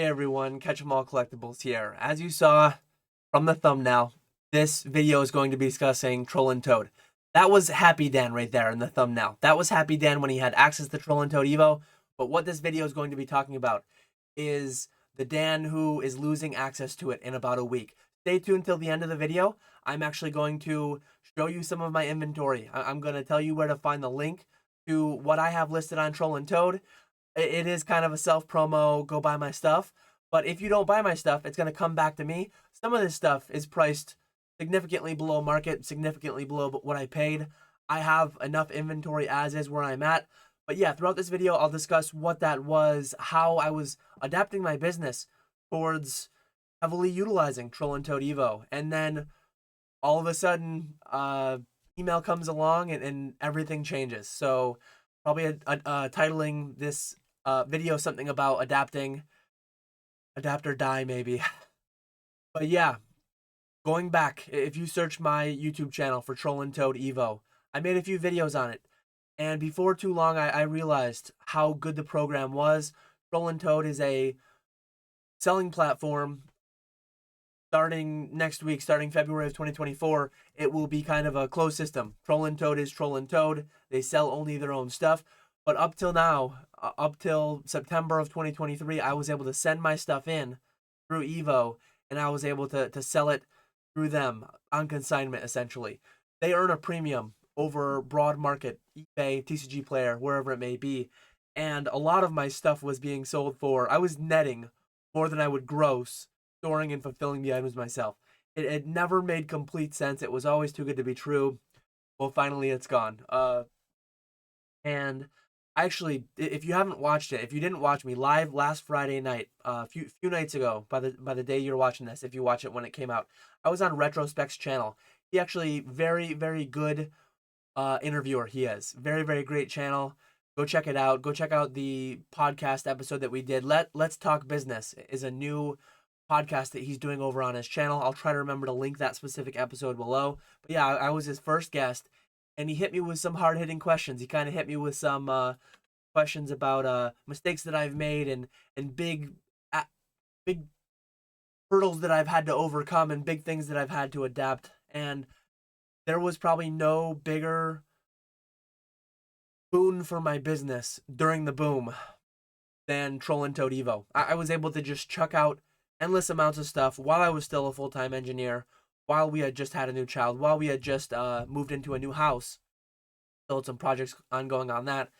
Hey everyone, Catch 'em All Collectibles here. As you saw from the thumbnail, this video is going to be discussing Troll and Toad. That was Happy Dan right there in the thumbnail. That was Happy Dan when he had access to Troll and Toad Evo. But what this video is going to be talking about is the Dan who is losing access to it in about a week. Stay tuned till the end of the video. I'm actually going to show you some of my inventory. I'm going to tell you where to find the link to what I have listed on Troll and Toad. It is kind of a self promo, go buy my stuff. But if you don't buy my stuff, it's going to come back to me. Some of this stuff is priced significantly below market, significantly below what I paid. I have enough inventory as is where I'm at. But yeah, throughout this video, I'll discuss what that was, how I was adapting my business towards heavily utilizing Troll and Toad Evo. And then all of a sudden, email comes along and everything changes. So probably titling this video something about adapt or die maybe. But yeah, going back, if you search my YouTube channel for Troll and Toad Evo, I made a few videos on it. And before too long, I realized how good the program was. Troll and Toad is a selling platform. Starting next week, starting February of 2024, it will be kind of a closed system. Troll and Toad is Troll and Toad. They sell only their own stuff. But up till now, up till September of 2023, I was able to send my stuff in through Evo, and I was able to sell it through them on consignment, essentially. They earn a premium over broad market, eBay, TCG Player, wherever it may be. And a lot of my stuff was being sold for, I was netting more than I would gross storing and fulfilling the items myself. It never made complete sense. It was always too good to be true. Well, finally, it's gone. And actually, if you haven't watched it, if you didn't watch me live last Friday night, a few nights ago, by the day you're watching this, if you watch it when it came out, I was on Retrospect's channel. He actually very good interviewer. He is very great channel. Go check it out. Go check out the podcast episode that we did. Let's Talk Business is a new podcast that he's doing over on his channel. I'll try to remember to link that specific episode below. But yeah, I was his first guest, and he hit me with some hard hitting questions. He kind of hit me with some questions about mistakes that I've made and big hurdles that I've had to overcome and big things that I've had to adapt. And there was probably no bigger boon for my business during the boom than Troll and Toad Evo. I was able to just chuck out endless amounts of stuff while I was still a full-time engineer, while we had just had a new child, while we had just moved into a new house, still had some projects ongoing on that.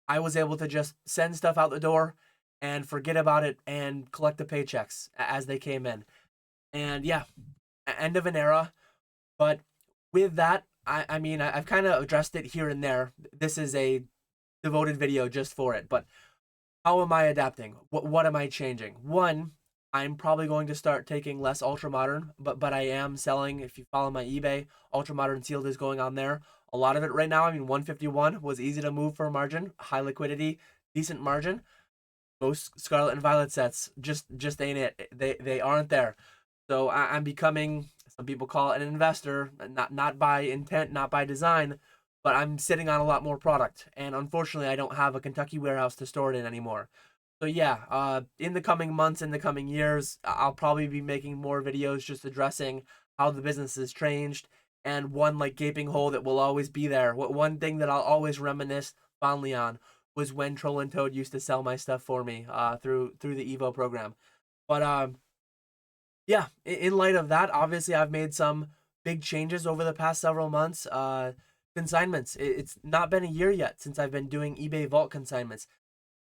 I was able to just send stuff out the door and forget about it and collect the paychecks as they came in. And yeah, end of an era. But with that, I mean, I've kind of addressed it here and there. This is a devoted video just for it. But how am I adapting? What am I changing? One, I'm probably going to start taking less ultra modern, but I am selling. If you follow my eBay, ultra modern sealed is going on there. A lot of it right now. I mean, 151 was easy to move for a margin, high liquidity, decent margin. Most Scarlet and Violet sets just ain't it. They aren't there. So I'm becoming, some people call it an investor, not by intent, not by design, but I'm sitting on a lot more product, and unfortunately, I don't have a Kentucky warehouse to store it in anymore. So yeah, in the coming months, in the coming years, I'll probably be making more videos just addressing how the business has changed, and one like gaping hole that will always be there. One thing that I'll always reminisce fondly on was when Troll and Toad used to sell my stuff for me through the Evo program. But yeah, in light of that, obviously I've made some big changes over the past several months. Consignments. It's not been a year yet since I've been doing eBay Vault consignments.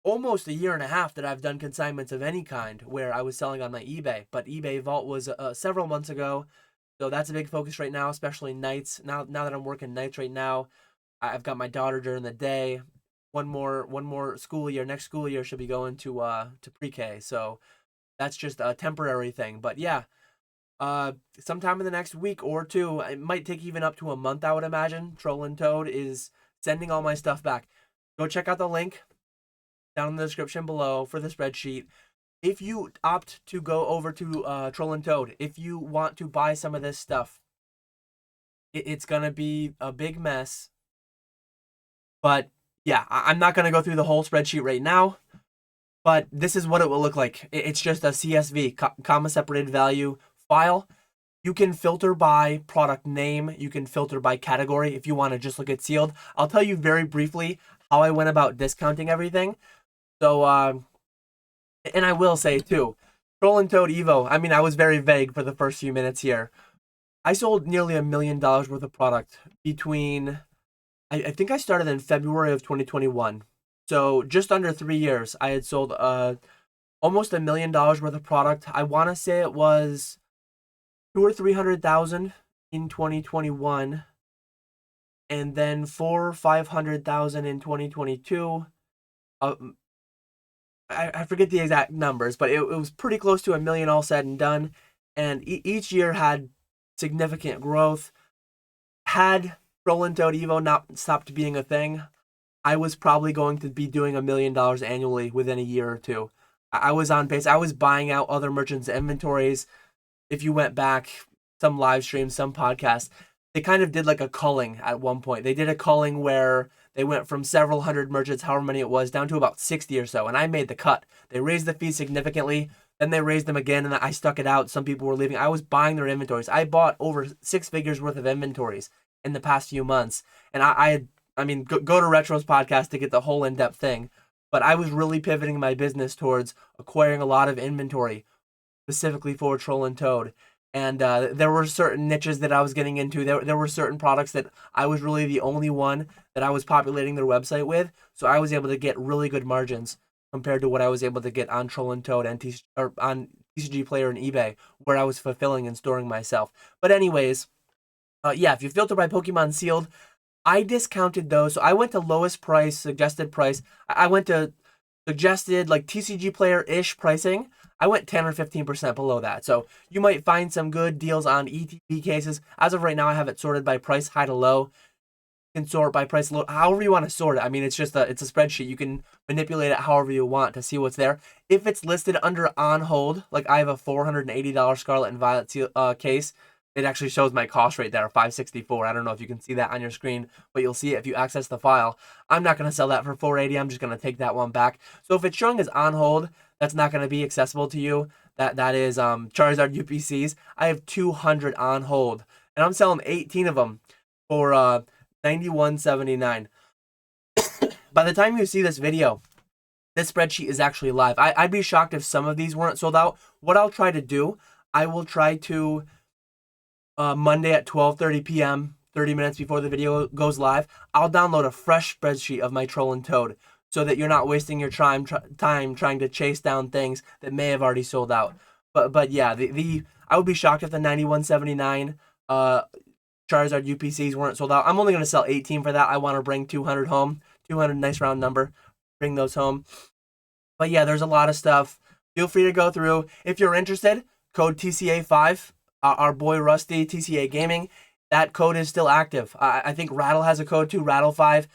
Almost a year and a half that I've done consignments of any kind where I was selling on my eBay. But eBay Vault was several months ago, so that's a big focus right now, especially nights. Now that I'm working nights right now, I've got my daughter during the day. One more school year. Next school year she'll be going to pre-K. So that's just a temporary thing. But yeah, sometime in the next week or two, it might take even up to a month, I would imagine. Troll and Toad is sending all my stuff back. Go check out the link down in the description below for the spreadsheet. If you opt to go over to Troll and Toad, if you want to buy some of this stuff, it's gonna be a big mess. But yeah, I'm not gonna go through the whole spreadsheet right now. but this is what it will look like. It's just a CSV, comma separated value file. You can filter by product name. You can filter by category if you want to just look at sealed. I'll tell you very briefly how I went about discounting everything. So, and I will say too, Troll and Toad Evo. I mean, I was very vague for the first few minutes here. I sold nearly $1 million worth of product between, I think I started in February of 2021. So just under 3 years, I had sold almost $1 million worth of product. I want to say it was 200 or 300,000 in 2021, and then 400 or 500,000 in 2022. I forget the exact numbers, but it was pretty close to $1 million all said and done. And each year had significant growth. Had Troll and Toad Evo not stopped being a thing, I was probably going to be doing $1 million annually within a year or two. I was on pace. I was buying out other merchants' inventories. If you went back, some live streams, some podcasts, they kind of did like a culling at one point. They did a culling where they went from several hundred merchants, however many it was, down to about 60 or so, and I made the cut. They raised the fees significantly, then they raised them again, and I stuck it out. Some people were leaving. I was buying their inventories. I bought over 6 figures worth of inventories in the past few months, and I mean, go to Retro's podcast to get the whole in-depth thing. But I was really pivoting my business towards acquiring a lot of inventory, specifically for Troll and Toad. And there were certain niches that I was getting into. There were certain products that I was really the only one that I was populating their website with. So I was able to get really good margins compared to what I was able to get on Troll and Toad and or on TCG Player and eBay, where I was fulfilling and storing myself. But anyways, yeah, if you filter by Pokemon Sealed, I discounted those. So I went to lowest price, suggested price. I went to suggested like TCG Player-ish pricing. I went 10 or 15% below that. So you might find some good deals on ETB cases. As of right now, I have it sorted by price high to low. You can sort by price low, however you want to sort it. I mean, it's a spreadsheet. You can manipulate it however you want to see what's there. If it's listed under on hold, like I have a $480 Scarlet and Violet case, it actually shows my cost rate there, $564. I don't know if you can see that on your screen, but you'll see it if you access the file. I'm not going to sell that for $480. I'm just going to take that one back. So if it's showing as on hold, that's not going to be accessible to you. That is Charizard UPCs. I have 200 on hold, and I'm selling 18 of them for $91.79. By the time you see this video, this spreadsheet is actually live. I'd be shocked if some of these weren't sold out. What I'll try to do, I will try to Monday at 12:30 p.m., 30 minutes before the video goes live, I'll download a fresh spreadsheet of my Troll and Toad so that you're not wasting your time trying to chase down things that may have already sold out. But yeah, I would be shocked if the 91.79 Charizard UPCs weren't sold out. I'm only going to sell 18 for that. I want to bring 200 home. 200, nice round number. Bring those home. But yeah, there's a lot of stuff. Feel free to go through. If you're interested, code TCA5. Our boy Rusty, TCA Gaming, that code is still active. I think Rattle has a code too, Rattle5.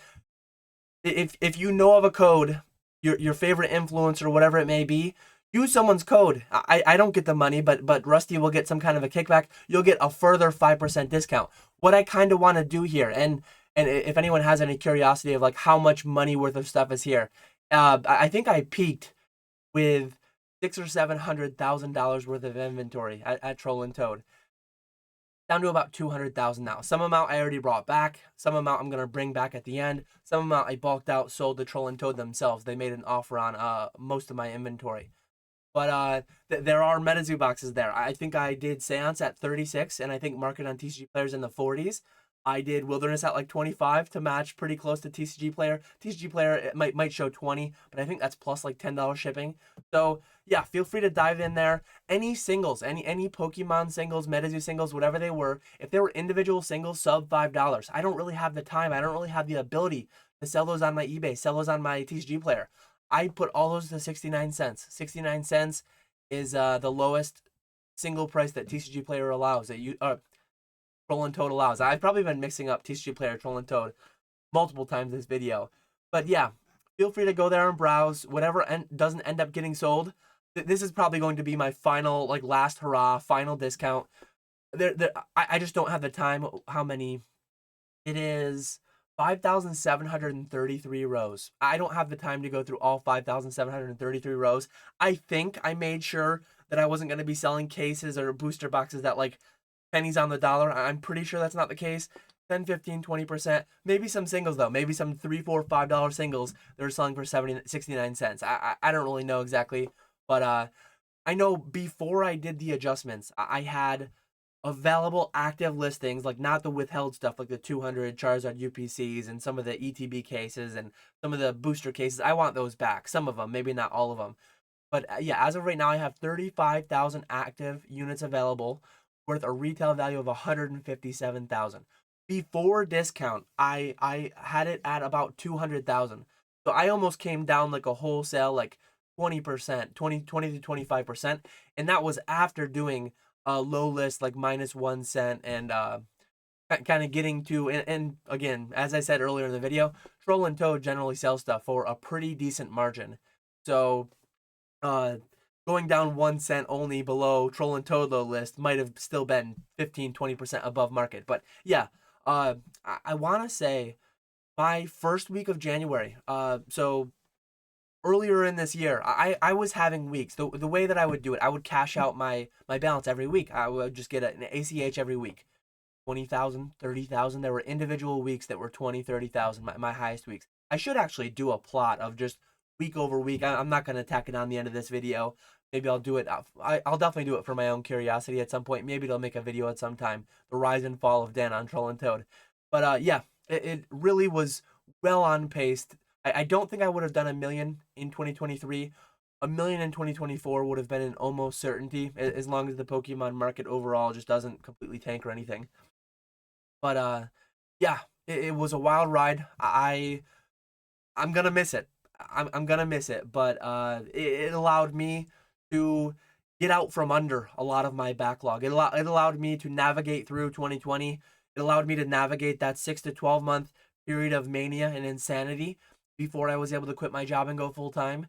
If you know of a code, your favorite influencer, whatever it may be, use someone's code. I don't get the money, but Rusty will get some kind of a kickback. You'll get a further 5% discount. What I kind of want to do here, and if anyone has any curiosity of like how much money worth of stuff is here, I think I peaked with $600,000 or $700,000 worth of inventory at Troll and Toad. Down to about 200,000 now. Some amount I already brought back. Some amount I'm gonna bring back at the end. Some amount I bulked out, sold to Troll and Toad themselves. They made an offer on most of my inventory. But there are MetaZoo boxes there. I think I did Seance at 36, and I think Market on TCG Players in the 40s. I did Wilderness at like 25 to match pretty close to TCG Player. TCG Player it might show 20, but I think that's plus like $10 shipping. So yeah, feel free to dive in there. Any singles, any Pokemon singles, MetaZoo singles, whatever they were, if they were individual singles sub $5, I don't really have the time. I don't really have the ability to sell those on my eBay, sell those on my TCG Player. I put all those to 69 cents. 69 cents is the lowest single price that TCG Player allows. That Troll and Toad allows. I've probably been mixing up TCG Player, Troll and Toad multiple times this video. But yeah, feel free to go there and browse. Whatever doesn't end up getting sold, this is probably going to be my final, like last hurrah, final discount. I just don't have the time. How many? It is 5,733 rows. I don't have the time to go through all 5,733 rows. I think I made sure that I wasn't going to be selling cases or booster boxes that like pennies on the dollar. I'm pretty sure that's not the case. 10, 15, 20%. Maybe some singles though. Maybe some $3, $4, $5 singles they're selling for 69 cents. I don't really know exactly, but I know before I did the adjustments, I had available active listings, like not the withheld stuff, like the 200 Charizard UPCs and some of the ETB cases and some of the booster cases. I want those back. Some of them, maybe not all of them. But yeah, as of right now, I have 35,000 active units available worth a retail value of 157,000. Before discount, I had it at about 200,000. So I almost came down like a wholesale like 20%, 20 to 25%, and that was after doing a low list like -1 cent and kind of getting to and again, as I said earlier in the video, Troll and Toad generally sell stuff for a pretty decent margin. So uh going down 1 cent only below Troll and Toad low list might have still been 15-20% above market. But yeah, I want to say my first week of January, so earlier in this year, I was having weeks. The way that I would do it, I would cash out my balance every week. I would just get an ACH every week. 20,000, 30,000. There were individual weeks that were 20, 30,000, my highest weeks. I should actually do a plot of just week over week. I'm not going to tack it on the end of this video. Maybe I'll do it. I'll definitely do it for my own curiosity at some point. Maybe it'll make a video at some time. The rise and fall of Dan on Troll and Toad. But yeah, it really was well on pace. I don't think I would have done a million in 2023. A million in 2024 would have been an almost certainty, as long as the Pokemon market overall just doesn't completely tank or anything. But yeah, it was a wild ride. I'm gonna miss it. I'm gonna miss it. But it allowed me to get out from under a lot of my backlog. It allowed me to navigate through 2020. It allowed me to navigate that 6 to 12 month period of mania and insanity before I was able to quit my job and go full time.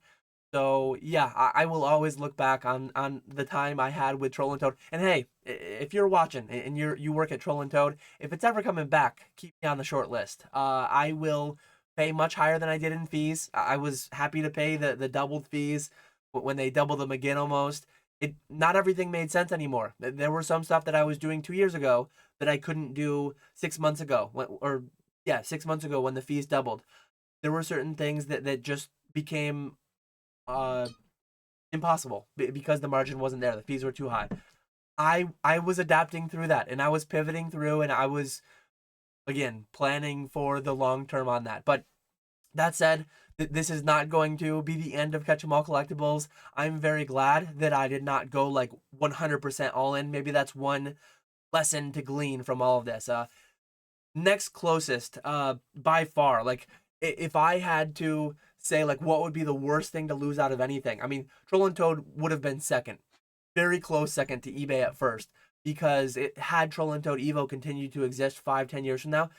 So yeah, I will always look back on the time I had with Troll and Toad. And hey, if you're watching and you work at Troll and Toad, if it's ever coming back, keep me on the short list. I will pay much higher than I did in fees. I was happy to pay the doubled fees when they doubled them again almost. It not everything made sense anymore. There were some stuff that I was doing 2 years ago that I couldn't do 6 months ago, or yeah, 6 months ago when the fees doubled. There were certain things that just became uh impossible because the margin wasn't there. The fees were too high. I was adapting through that and I was pivoting through and I was again planning for the long term on that. But that said, this is not going to be the end of Catch 'em All Collectibles. I'm very glad that I did not go like 100% all in. Maybe that's one lesson to glean from all of this. Next closest, by far, like if I had to say like what would be the worst thing to lose out of anything, I mean Troll and Toad would have been second, very close second to eBay at first, because it had Troll and Toad Evo continued to exist 5-10 years from now,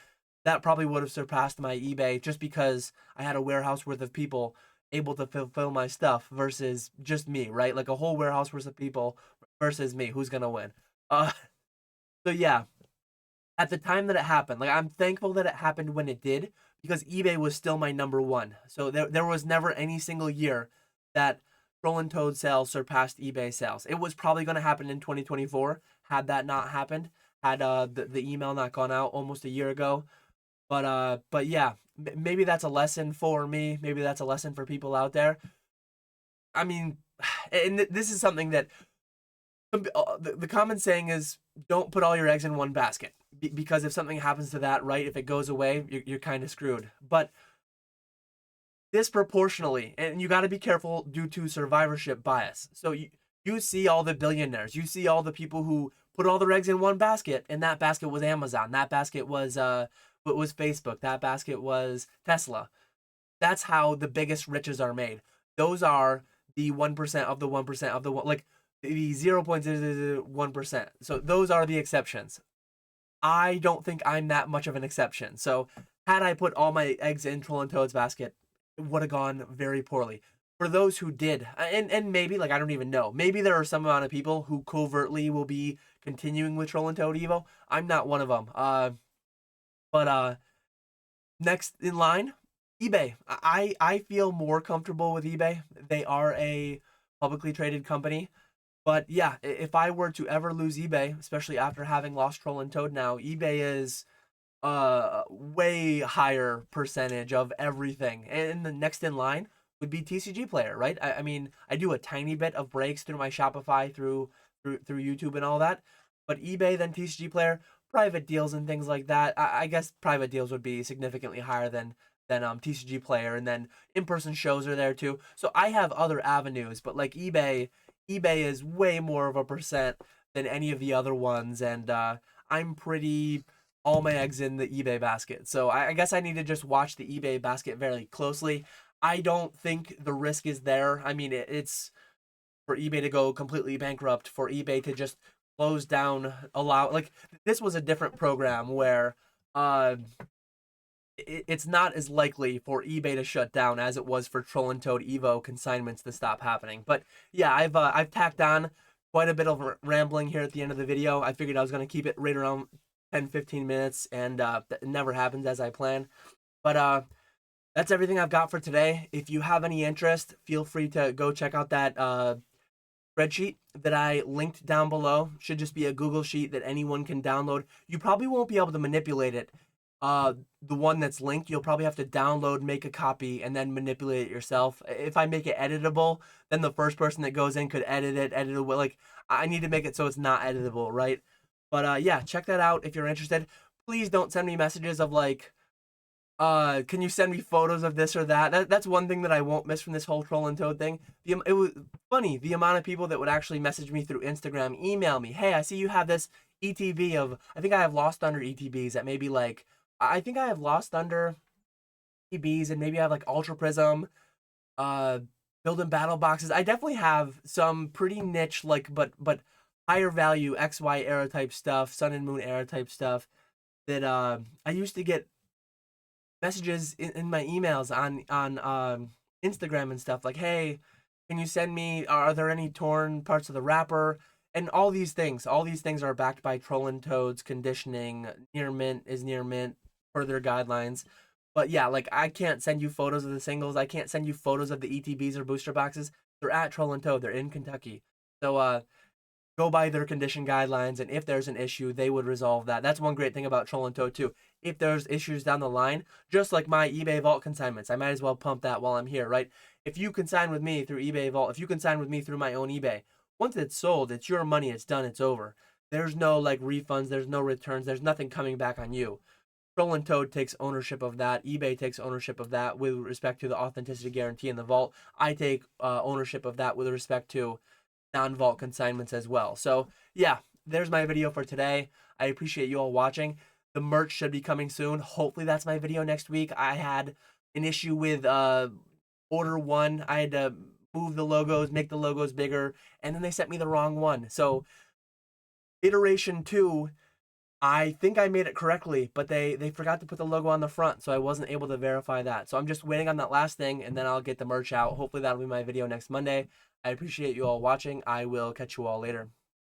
that probably would have surpassed my eBay just because I had a warehouse worth of people able to fulfill my stuff versus just me, right? Like a whole warehouse worth of people versus me. Who's gonna win? Uh, so yeah, at the time that it happened, like I'm thankful that it happened when it did because eBay was still my number one. So there was never any single year that Troll and Toad sales surpassed eBay sales. It was probably going to happen in 2024 had that not happened, had the email not gone out almost a year ago. But yeah, maybe that's a lesson for me. Maybe that's a lesson for people out there. I mean, and this is something that the common saying is don't put all your eggs in one basket because if something happens to that, right, if it goes away, you're kind of screwed. But disproportionately, and you got to be careful due to survivorship bias. So you see all the billionaires, you see all the people who put all their eggs in one basket, and that basket was Amazon, that basket was Facebook, that basket was Tesla. That's how the biggest riches are made. Those are the 1% of the 1% of the one, like the 0.001%. So those are the exceptions. I don't think I'm that much of an exception. So had I put all my eggs in Troll and Toad's basket, it would have gone very poorly. For those who did, and maybe like I don't even know, maybe there are some amount of people who covertly will be continuing with Troll and Toad Evo. I'm not one of them. But Next in line, eBay. I feel more comfortable with eBay. They are a publicly traded company. But yeah, if I were to ever lose eBay, especially after having lost Troll and Toad now, eBay is way higher percentage of everything. And the next in line would be TCG Player, right? I mean, I do a tiny bit of breaks through my Shopify through YouTube and all that, but eBay then TCG Player, private deals and things like that. I guess private deals would be significantly higher than TCG Player, and then in-person shows are there too. So I have other avenues, but like eBay is way more of a percent than any of the other ones, and I'm pretty all my eggs in the eBay basket. So I guess I need to just watch the eBay basket very closely. I don't think the risk is there. I mean, it's for eBay to go completely bankrupt, for eBay to just close down, allow like this was a different program where uh it's not as likely for eBay to shut down as it was for Troll and Toad Evo consignments to stop happening. But yeah, I've tacked on quite a bit of rambling here at the end of the video. I figured I was going to keep it right around 10-15 minutes, and it never happens as I plan. But that's everything I've got for today. If you have any interest, feel free to go check out that spreadsheet that I linked down below. Should just be a Google sheet that anyone can download. You probably won't be able to manipulate it. The one that's linked, you'll probably have to download, make a copy, and then manipulate it yourself. If I make it editable, then the first person that goes in could edit it away. Like, I need to make it so it's not editable, right? But yeah, check that out if you're interested. Please don't send me messages of like, can you send me photos of this or that? That's one thing that I won't miss from this whole Troll and Toad thing. It was funny, the amount of people that would actually message me through Instagram, email me, hey, I see you have this ETB of, I think I have Lost Thunder ETBs that maybe like, I think I have Lost Thunder ETBs, and maybe I have like Ultra Prism, uh, building battle boxes. I definitely have some pretty niche, like, but higher value XY era type stuff, Sun and Moon era type stuff that I used to get messages in my emails on Instagram and stuff like, hey, can you send me? Are there any torn parts of the wrapper? And all these things are backed by Troll and Toad's conditioning. Near mint is near mint per their guidelines. But yeah, like I can't send you photos of the singles. I can't send you photos of the ETBs or booster boxes. They're at Troll and Toad. They're in Kentucky. So go by their condition guidelines, and if there's an issue, they would resolve that. That's one great thing about Troll and Toad too. If there's issues down the line, just like my eBay Vault consignments, I might as well pump that while I'm here, right? If you consign with me through eBay Vault, if you consign with me through my own eBay, once it's sold, it's your money, it's done, it's over. There's no like refunds, there's no returns, there's nothing coming back on you. Troll and Toad takes ownership of that. eBay takes ownership of that with respect to the authenticity guarantee in the vault. I take ownership of that with respect to non-vault consignments as well. So yeah, there's my video for today. I appreciate you all watching. The merch should be coming soon. Hopefully that's my video next week. I had an issue with order 1. I had to move the logos, make the logos bigger, and then they sent me the wrong one. So iteration 2, I think I made it correctly, but they forgot to put the logo on the front, so I wasn't able to verify that. So I'm just waiting on that last thing, and then I'll get the merch out. Hopefully that'll be my video next Monday. I appreciate you all watching. I will catch you all later.